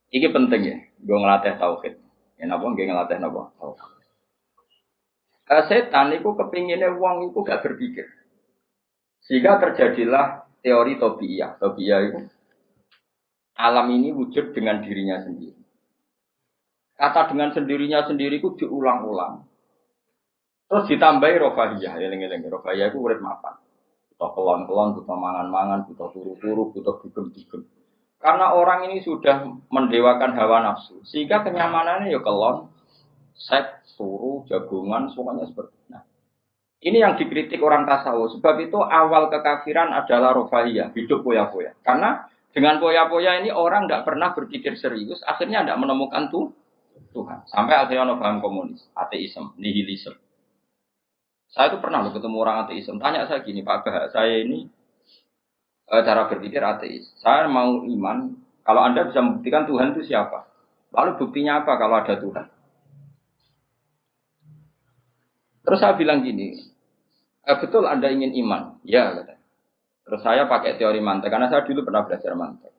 Iki penting ya, gue ngelatih tauhid. Ya napa nggih ngelatih napa? Tauhid. Setan itu kepinginnya uang itu gak berpikir. Sehingga terjadilah teori tobiyah. Tobiyah itu alam ini wujud dengan dirinya sendiri. Kata dengan sendirinya sendiri itu diulang-ulang. Terus ditambahi rofahiyah, eling-eling rofahiyah itu urip mapan. Butuh kelon-kelon, butuh mangan-mangan, butuh turu-turu, butuh dugem-dugem. Karena orang ini sudah mendewakan hawa nafsu, sehingga kenyamanannya ya kelon, seks, turu, jagungan, semuanya seperti itu. Nah, ini yang dikritik orang tasawuf. Sebab itu awal kekafiran adalah rofahiyah, hidup poya-poya. Karena dengan poya-poya ini orang tidak pernah berpikir serius, akhirnya tidak menemukan Tuhan. Sampai akhirnya ono paham komunis, ateisme, nihilisme. Saya itu pernah loh ketemu orang ateisme. Tanya saya gini, Pak Bah, saya ini cara berpikir ateis. Saya mau iman, kalau Anda bisa membuktikan Tuhan itu siapa? Lalu buktinya apa kalau ada Tuhan? Terus saya bilang gini, betul Anda ingin iman? Ya, katanya. Terus saya pakai teori mantek, karena saya dulu pernah belajar mantek.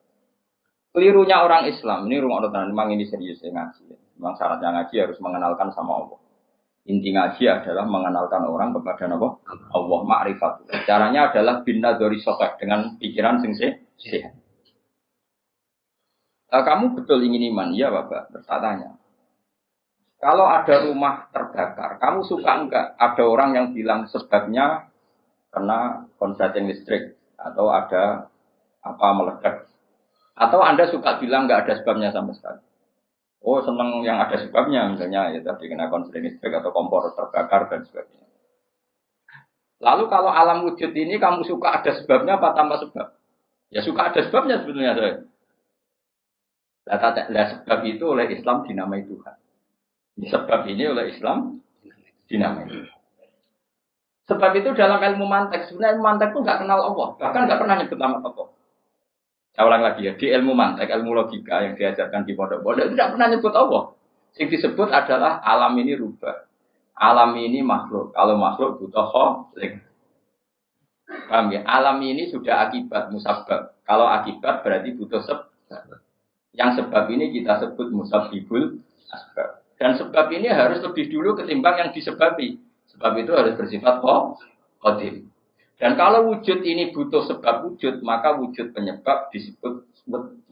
Kelirunya orang Islam, ini rumah orang memang ini serius ya ngaji. Memang syaratnya ngaji harus mengenalkan sama Allah. Inti ngaji adalah mengenalkan orang kepada Allah ma'rifat. Caranya adalah bina dari sokak dengan pikiran sing sehat. Kamu betul ingin iman? Iya Bapak, bertanya. Kalau ada rumah terbakar, kamu suka enggak ada orang yang bilang sebabnya kena konsleting listrik atau ada apa meledak? Atau Anda suka bilang enggak ada sebabnya sama sekali? Oh senang yang ada sebabnya, misalnya ya tadi kena konsleting listrik atau kompor terbakar dan sebagainya. Lalu kalau alam wujud ini kamu suka ada sebabnya apa tanpa sebab? Ya suka ada sebabnya sebetulnya saya. Nah, sebab itu oleh Islam dinamai Tuhan. Sebab ini oleh Islam dinamai Tuhan. Sebab itu dalam ilmu mantek, sebenarnya ilmu mantek itu nggak kenal Allah, bahkan nggak pernah nyebut nama Allah. Saya ulang lagi ya, di ilmu mantek, ilmu logika yang diajarkan di pondok-pondok itu tidak pernah nyebut Allah. Yang disebut adalah alam ini rubah, alam ini makhluk. Kalau makhluk butuh kholik. Paham ya? Alam ini sudah akibat musabab. Kalau akibat berarti butuh sebab. Yang sebab ini kita sebut musabibul asbab. Dan sebab ini harus lebih dulu ketimbang yang disebabi. Sebab itu harus bersifat qadim. Dan kalau wujud ini butuh sebab wujud, maka wujud penyebab disebut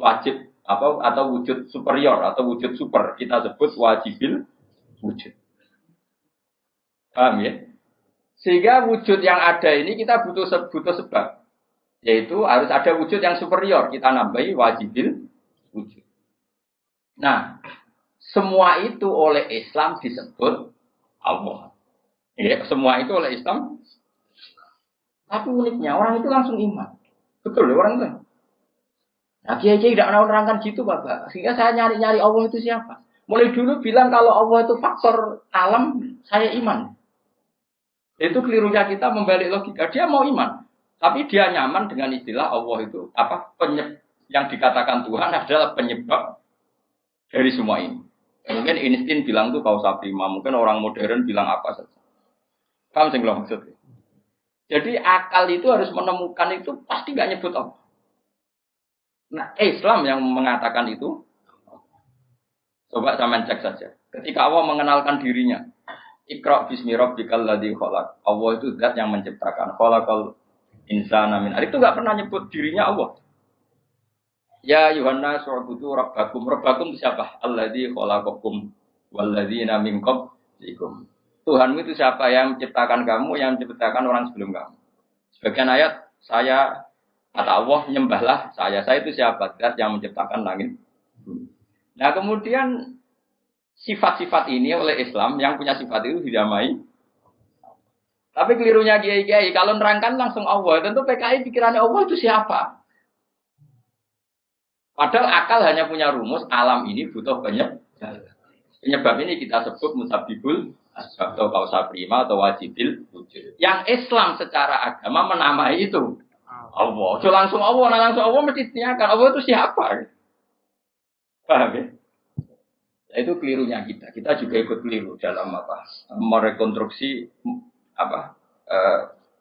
wajib atau wujud superior atau wujud super. Kita sebut wajibil wujud. Paham ya? Sehingga wujud yang ada ini kita butuh sebab. Yaitu harus ada wujud yang superior. Kita nambahi wajibil wujud. Nah, semua itu oleh Islam disebut Allah. Ya, semua itu oleh Islam. Tapi uniknya orang itu langsung iman. Betul ya orang itu. Nah, kiai-kiai tidak menerangkan gitu, Bapak. Sehingga saya nyari-nyari Allah itu siapa. Mulai dulu bilang kalau Allah itu faktor alam, saya iman. Itu kelirunya kita membalik logika. Dia mau iman. Tapi dia nyaman dengan istilah Allah itu yang dikatakan Tuhan adalah penyebab dari semua ini. Mungkin Einstein bilang itu kausa prima. Mungkin orang modern bilang apa saja. Paham sih maksudnya? Jadi akal itu harus menemukan itu pasti nggak nyebut Allah. Nah, Islam yang mengatakan itu, coba sama cek saja. Ketika Allah mengenalkan dirinya, Iqra bismi rabbikal ladzi khalaq. Allah itu zat yang menciptakan. Khalaqal insana min. Itu nggak pernah nyebut dirinya Allah. Ya Yohana su'budu rabbakum. Rabbakum siapa? Alladzi khalaqakum walladzina min qablikum. Tuhanmu itu siapa yang menciptakan kamu, yang menciptakan orang sebelum kamu. Sebagian ayat, saya, kata Allah, nyembahlah saya. Saya itu siapa? Zat yang menciptakan langit. Nah kemudian, sifat-sifat ini oleh Islam, yang punya sifat itu dinamai. Tapi kelirunya kiai-kiai, kalau nerangkan langsung Allah, tentu PKI pikirannya Allah itu siapa? Padahal akal hanya punya rumus, alam ini butuh penyebab. Penyebab ini kita sebut musabibul asbab atau kausa prima atau wajibil wujud. Yang Islam secara agama menamai itu Allah. So langsung Allah mesti ditanyakan Allah itu siapa? Paham ya? Nah, itu kelirunya kita. Kita juga ikut keliru dalam merekonstruksi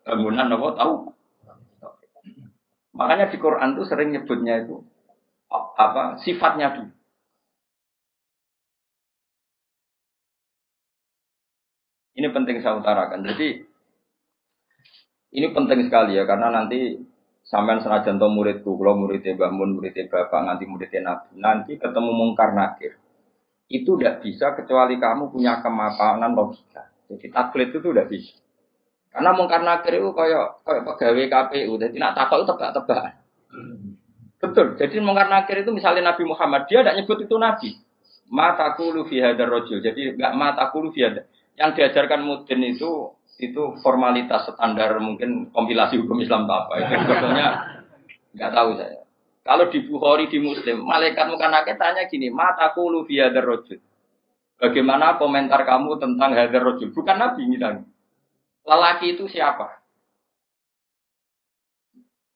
bangunan tahu. Makanya di Quran itu sering nyebutnya itu sifatnya dulu. Ini penting saya utarakan. Jadi ini penting sekali ya karena nanti sampean senajan to muridku, kalau muridnya Mbah Mun, muridnya Bapak, nanti muridnya Nabi, nanti ketemu mungkar nakir. Itu tidak bisa kecuali kamu punya kemapanan logika. Jadi taklid itu tidak bisa. Karena mungkar nakir itu kayak pegawai KPU, jadi nak takut itu tebak-tebakan. Betul. Jadi mungkar nakir itu misalnya Nabi Muhammad, dia tidak nyebut itu Nabi. Matakulu fi hadar rojul. Jadi enggak matakulu fi hadar. Yang diajarkan mudin itu formalitas standar mungkin kompilasi hukum Islam apa. Itu sebetulnya enggak tahu saya. Kalau di Bukhari di Muslim, malaikat mungkar nakir tanya gini, matakulu fi hadar rojul. Bagaimana komentar kamu tentang hadar rojul? Bukan Nabi misalnya. Lelaki itu siapa?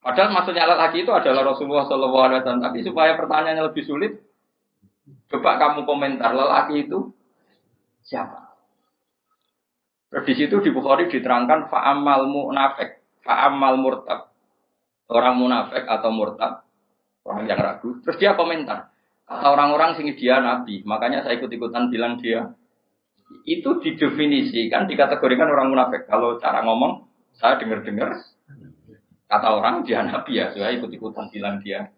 Padahal maksudnya lelaki itu adalah Rasulullah SAW. Tapi supaya pertanyaannya lebih sulit, coba kamu komentar lelaki itu siapa? Terus di situ di Bukhari diterangkan fa'amal munafik, fa'amal murtab. Orang munafik atau murtab, orang yang ragu. Terus dia komentar, kata orang-orang sini dia nabi, makanya saya ikut-ikutan bilang dia. Itu didefinisikan, dikategorikan orang munafik. Kalau cara ngomong, saya dengar-dengar, kata orang dia nabi ya, saya ikut-ikutan bilang dia.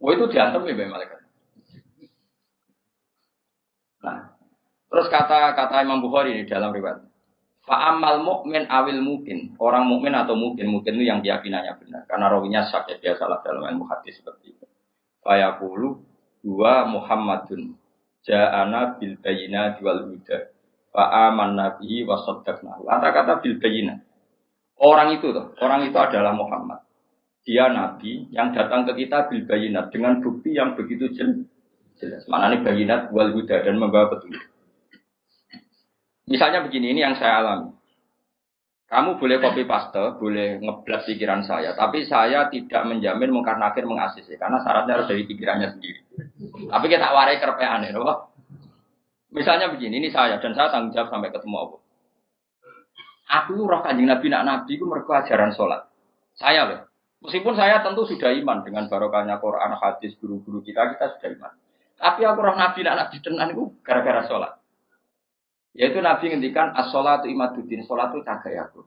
Wah itu diantem ya malaikat. Nah, terus kata Imam Bukhari ini dalam riwayat. Fa'amal mu'min awil mungkin. Orang mukmin atau mungkin itu yang keyakinannya benar. Karena rawinya syak dia salah dalam ilmu hadis seperti itu. Fayaqulu huwa Muhammadun ja'ana bil bayyinati wal huda. Fa'amanna bihi wa saddaqnahu. Kata-kata bil bayyinah. Orang itu adalah Muhammad. Dia nabi yang datang ke kita bil bayyinat dengan bukti yang begitu jelas. Maknanya bayyinat wal huda dan membawa petunjuk. Misalnya begini, ini yang saya alami. Kamu boleh copy paste, boleh ngeblas pikiran saya, tapi saya tidak menjamin mungkar nakir mengasisi, karena syaratnya harus dari pikirannya sendiri. Tapi kita warai kerpean ya, misalnya begini, ini saya dan saya tanggung jawab sampai ketemu Allah. Aku roh kanjeng Nabi nak Nabi itu mergo ajaran sholat. Saya loh, meskipun saya tentu sudah iman dengan barokahnya Quran, hadis, guru-guru kita sudah iman. Tapi aku roh Nabi nak Nabi tenan itu gara-gara sholat. Yaitu Nabi ngendikan as-sholatu imaduddin, sholat itu cagak aku.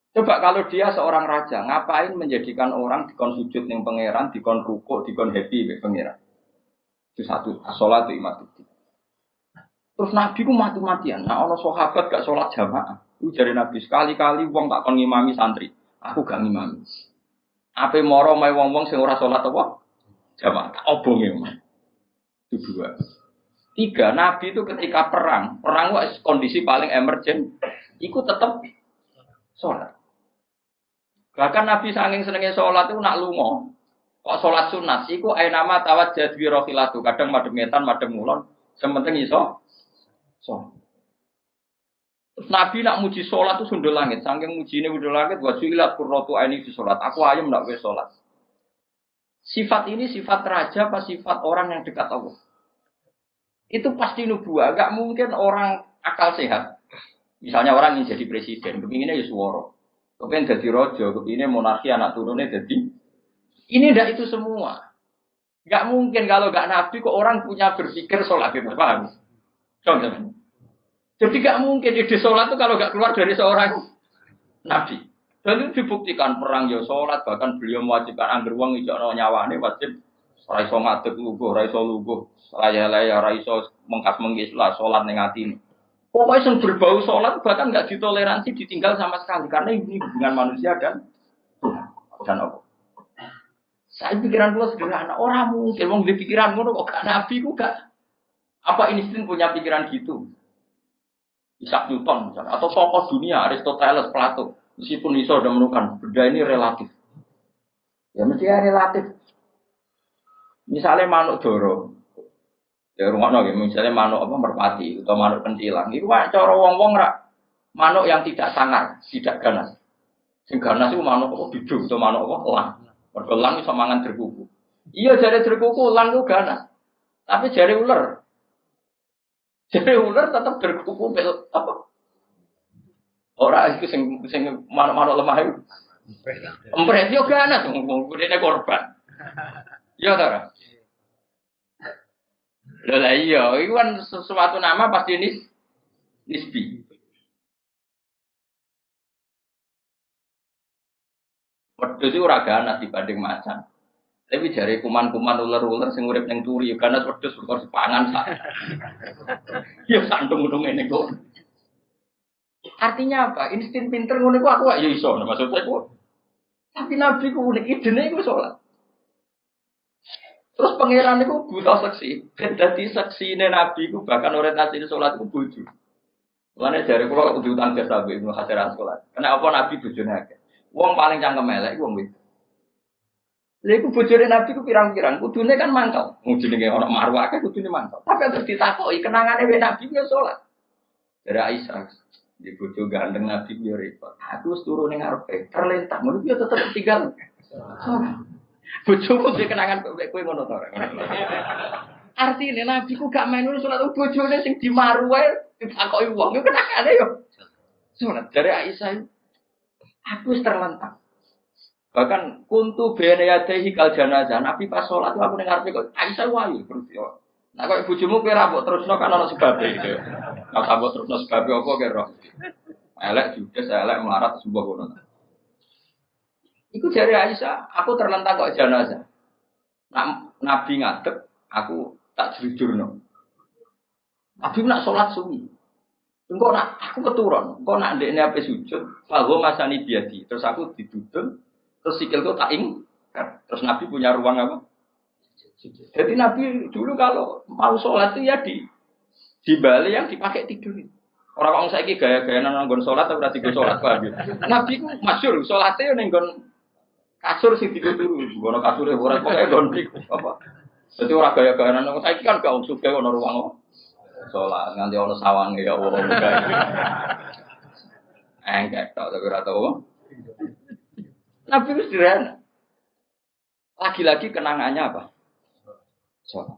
Coba kalau dia seorang raja, ngapain menjadikan orang dikon sujud ning pangeran, dikon rukuk, dikon happy mek pangeran. Itu satu, as-sholatu imaduddin. Terus Nabi ku mati-matian. Nah, ana sahabat gak sholat jamaah. Itu jare Nabi sekali-kali wong tak kon ngimami santri. Aku gak ngimami. Ape moro mae wong-wong sing ora sholat apa? Jamaah. Tak obonge. Itu dua. Tiga, Nabi itu ketika perang itu kondisi paling emergen, itu tetap sholat. Bahkan Nabi saking senengnya sholat itu nak lungo, kok sholat sunat, itu nama tawat jadwi rohilatu, kadang madem ngetan, madem ngulon, sementing iso sholat. Terus Nabi nak muji sholat itu sundul langit, saking muji ini sundul langit, wasuilat kurrotu aini di sholat, aku ayam nak boleh sholat. Sifat ini sifat raja apa sifat orang yang dekat Allah? Itu pasti nubuah, gak mungkin orang akal sehat. Misalnya orang ingin jadi presiden, kepinginnya ya suara. Kepingin jadi rojo, kepinginnya monarki anak turunnya jadi. Ini ndak itu semua. Gak mungkin kalau gak nabi kok orang punya berpikir sholat itu, paham? Contoh. Jadi gak mungkin ide sholat itu kalau gak keluar dari seorang nabi. Dan itu dibuktikan perang ya sholat, bahkan beliau mewajibkan angger wong ijo nyawane wajib. Raiso ngadeg luguh, raiso luguh, laya-laya, raiso mengkas-mengkis lah, sholat ning atine. Pokoknya yang berbau sholat bahkan nggak ditoleransi ditinggal sama sekali karena ini hubungan manusia dan Tuhan dan Allah. Saya pikiran gue sederhana, orang mungkin mau di pikiran gue kok gak nabi gue gak. Apa Einstein punya pikiran gitu? Isaac Newton misalnya, atau tokoh dunia Aristoteles, Plato, meskipun Iso sudah menemukan benda ini relatif. Ya mesti relatif. Misalnya manuk doro, ya rumah nol, misalnya manuk apa merpati atau manuk kentilang, itu kan cara wong-wong rak manuk yang tidak sangar, tidak ganas. Sing ganas itu manuk apa bidung atau manuk apa elang. Bergelang itu mangan terkuku. Iya jari terkuku elang itu ganas, tapi jari ular tetap terkuku apa? Orang itu sing manuk-manuk lemah itu, empret yo ganas, ngomongnya korban. Ya tak? Lah iya, itu kan sesuatu nama pasti nisbi. Wedhus iku ora ganas dibanding macan. Tapi jare kuman-kuman ular-ular sing urip ning turi ganas wedhus kok dipangan sak. Ya santung-untung ngene kok. Artinya apa? Insting pinter ngono iku aku ya iso maksudnya iku. Tapi Nabi ku unik idene iku salat. Terus pangeran itu buta seksi. Dadi seksine Nabi ku bahkan orientasi salat ku bojo. Mulane jare kula kudu utang jasa mbek Ibnu Hajar Asqalani. Karena apa Nabi bojone akeh. Wong paling cangkem elek wong wedok. Lha iku bojone Nabi ku pirang-pirang, kudune kan mangkal. Wong jenenge ana marwah akeh kudune mangkal. Tapi terus ditakoki kenangane wek Nabi yo salat. Dari Aisyah, di bojo ganteng Nabi yo repot. Aku wis turu ning ngarepe, terlentang ngono yo tetep tinggal. Bojoku dhe kenangan kowe ngono to. Artine Nabi ku gak main salat bojone sing dimaru wae ditakoki wong yo kenangane yo. Salat dari Aisyah. Aku wis terlentang. Bahkan kuntu bene yadehi kal janazah. Nabi pas salat aku ning ngarepe kok Aisyah wae terus yo. Nah kok bojomu kowe ra mbok terusno kan ana sebabe gitu. Nek tak mbok terusno sebabe apa kira? Elek judes elek melarat sebuah ngono. Iku jare Aisyah, aku terlentang kok jenazah. Nabi ngadeg, aku tak jujurno. Nabi nak salat suwi. Engko nak aku keturun, engko nak ndekne ape sujud, fago masani biadi. Terus aku didudung, terus sikilku tak terus Nabi punya ruang apa? Jadi Nabi dulu kalau mau sholat itu ya di bali yang dipakai tidur. Orang saiki gaya-gaya nanggon sholat atau berarti sholat pagi. Nabi ku masyhur sholatnya nenggon kasur sih tidur dulu. Gono kasur ya orang pakai gondik apa. Jadi orang gaya-gaya nanggon saiki kan gak usuk kayak ono ruang sholat nganti ono sawang ya Allah. Enggak tahu tapi ora tahu. Nabi itu sederhana. Lagi-lagi kenangannya apa? Sholat.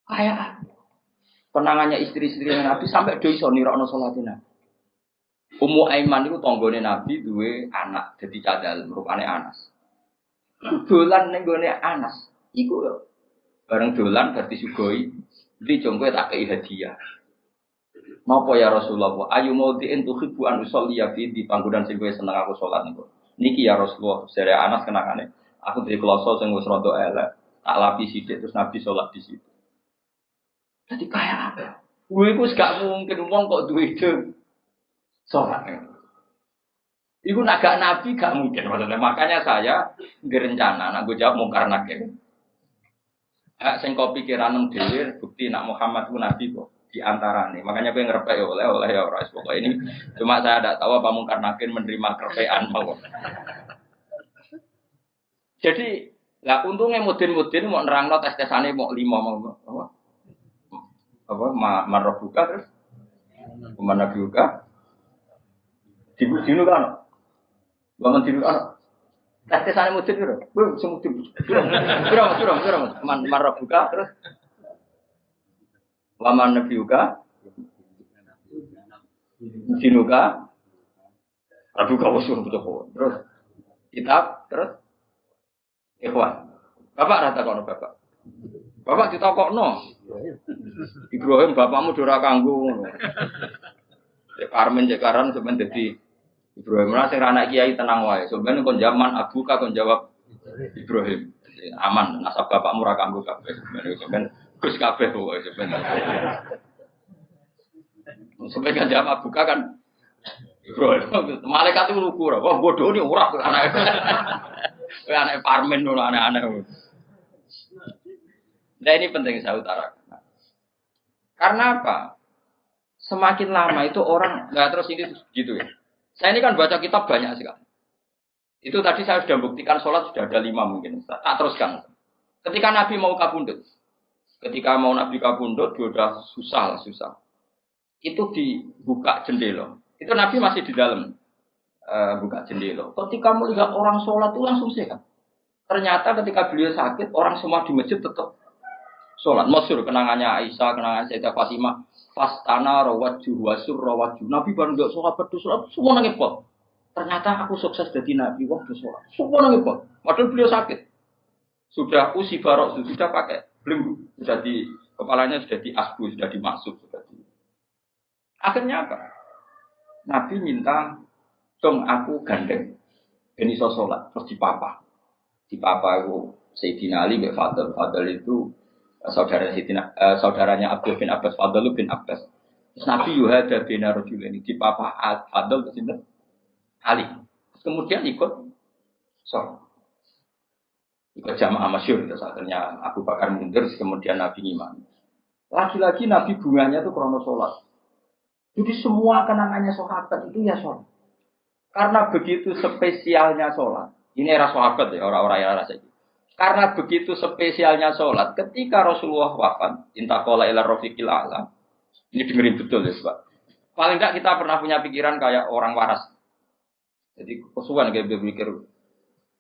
Kayak kenangannya istri-istri Nabi sampai do iso nirokno sholatin Nabi. Ummu Aiman itu tanggane Nabi duwe anak dadi cadal rupane Anas. Dolan ning gone Anas. Iku bareng dolan berarti sugoi. Iki jongko tak kei hadiah. Napa ya Rasulullah? Ayu maudiin tuhibbu an usolli fi di panggonan sing kowe seneng aku salat niku. Niki ya Rasulullah, sere Anas kenangane. Aku duwe kloso sing wis rada elek. Tak lapis sithik terus Nabi sholat di situ. Jadi kayak apa? Gue itu gak mungkin ngomong kok duwe ide sholat. Iku naga Nabi gak mungkin maksudnya. Makanya saya berencana, nak gue jawab mungkar nakir. Sing kau pikiran dhewe bukti nak Muhammad itu Nabi kok di antara nih. Makanya gue ngerepek oleh ya orang pokok ini. Cuma saya tidak tahu apa mungkar nakir menerima kerepean mau. Jadi lah untungnya mudin-mudin mau nerangno tes-tesane mau 5 mau apa marbuka terus kemana buka dinu kan bangun dinu kan tes-tesane mudin piro sing mudin piro marbuka terus waman nabiuka dinuka rabuka usul betul terus kitab terus ikhwan. Bapak rata kono bapak. Bapak ditakokno. Ibrahim bapakmu ora kanggo ngono. Cek Karmen cek Karan sampeyan dadi Ibrahim ora sing anak kiai tenang wae. Sampeyan kon zaman abuka kon jawab Ibrahim. Aman nasab bapakmu ora kanggo kabeh. Sampeyan Gus kabeh pokoke sampeyan. Sampeyan jawab abuka kan Ibrahim. Malaikat itu lugu ora. Wah bodoh ni ora anak. Anak parmen dulu aneh-aneh. Nah ini penting saya utarakan. Karena apa? Semakin lama itu orang nggak terus ini gitu ya. Saya ini kan baca kitab banyak sekali. Itu tadi saya sudah buktikan sholat sudah ada 5 mungkin. Tak teruskan. Ketika Nabi mau kabundut, sudah susah. Itu dibuka jendela. Itu Nabi masih di dalam. Buka jendela. Ketika melihat orang sholat itu langsung sehat. Ternyata ketika beliau sakit, orang semua di masjid tetap sholat. Masyhur kenangannya Aisyah, kenangan Sayyidah Fatimah. Fastana rawaju wasur rawaju. Nabi baru nggak sholat berdoa, semua nangis pot. Ternyata aku sukses jadi Nabi waktu sholat. Semua nangis pot. Padahal beliau sakit. Sudah usi barok, sudah pakai belenggu, sudah di kepalanya sudah di asbu, sudah dimasuk, sudah di. Akhirnya apa? Nabi minta dong aku gandeng ben iso salat terus dipapa. Dipapa itu Sayyidina Ali bin Fadl. Fadl itu saudaranya Abdul bin Abbas. Fadl bin Abbas. Terus Nabi yuhada bina rajul ini dipapa Fadl ke sinten? Ali. Kemudian ikut salat. Ikut jamaah masyhur itu akhirnya Abu Bakar mundur kemudian Nabi imam. Lagi-lagi Nabi bunganya itu krono salat. Jadi semua kenangannya sahabat itu ya salat. Karena begitu spesialnya salat. Ini era sahabat ya, orang-orang yang rasa itu. Karena begitu spesialnya salat, ketika Rasulullah wafat, intaqala ila rafiqil a'la. Ini dengerin betul ya, Pak. Paling enggak kita pernah punya pikiran kayak orang waras. Jadi kesuwan kayak berpikir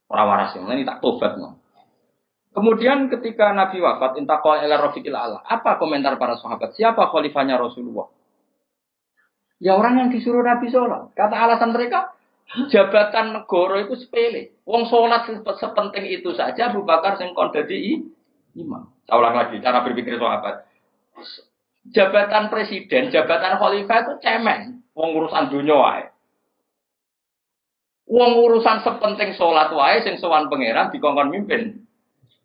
orang waras yang ini tak tobat no. Kemudian ketika Nabi wafat, intaqala ila rafiqil a'la. Apa komentar para sahabat? Siapa khalifahnya Rasulullah? Ya orang yang disuruh Nabi sholat. Kata alasan mereka, jabatan negara itu sepele. Wong sholat sepenting itu saja. Abu Bakar sing kon dadi imam. Saya ulang lagi cara berpikir sahabat. Jabatan presiden, jabatan khalifah itu cemen. Wong urusan dunia wae. Wong urusan sepenting sholat wae sing sowan pangeran dikongkon mimpin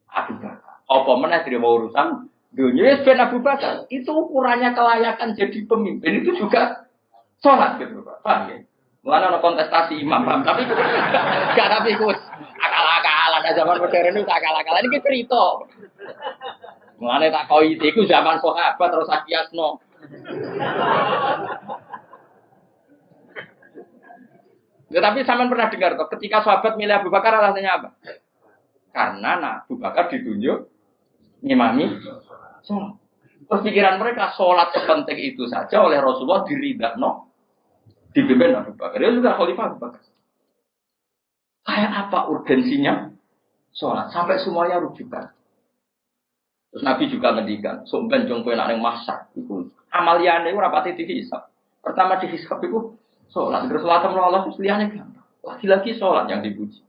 Abu Bakar. Apa meneh dirimo urusan dunia ben Abu Bakar. Itu ukurannya kelayakan jadi pemimpin itu juga sholat gitu Pak. Paham ya? Mulanya ada kontestasi imam, paham? Tapi gak tapi kus akal-akalan. Zaman modern itu akal-akalan. Ini cerita. Mulanya tak kau itu zaman sahabat terus akiasno. Ya, tapi sampean pernah dengar toh, ketika sahabat milih Abu Bakar alasannya apa? Karena Abu Bakar ditunjuk ngimami sholat. Terus pikiran mereka sholat sepenting itu saja oleh Rasulullah diridakno dipimpin Abu Bakar. Dia juga khalifah Abu Bakar. Kayak apa urgensinya sholat sampai semuanya rujukan. Terus Nabi juga ngendikan, "Sampeyan jong kowe nek masak iku amaliyane ora pati dihisab. Pertama dihisab iku sholat. Terus sholat Allah terus liyane gampang. Lagi-lagi sholat yang dipuji.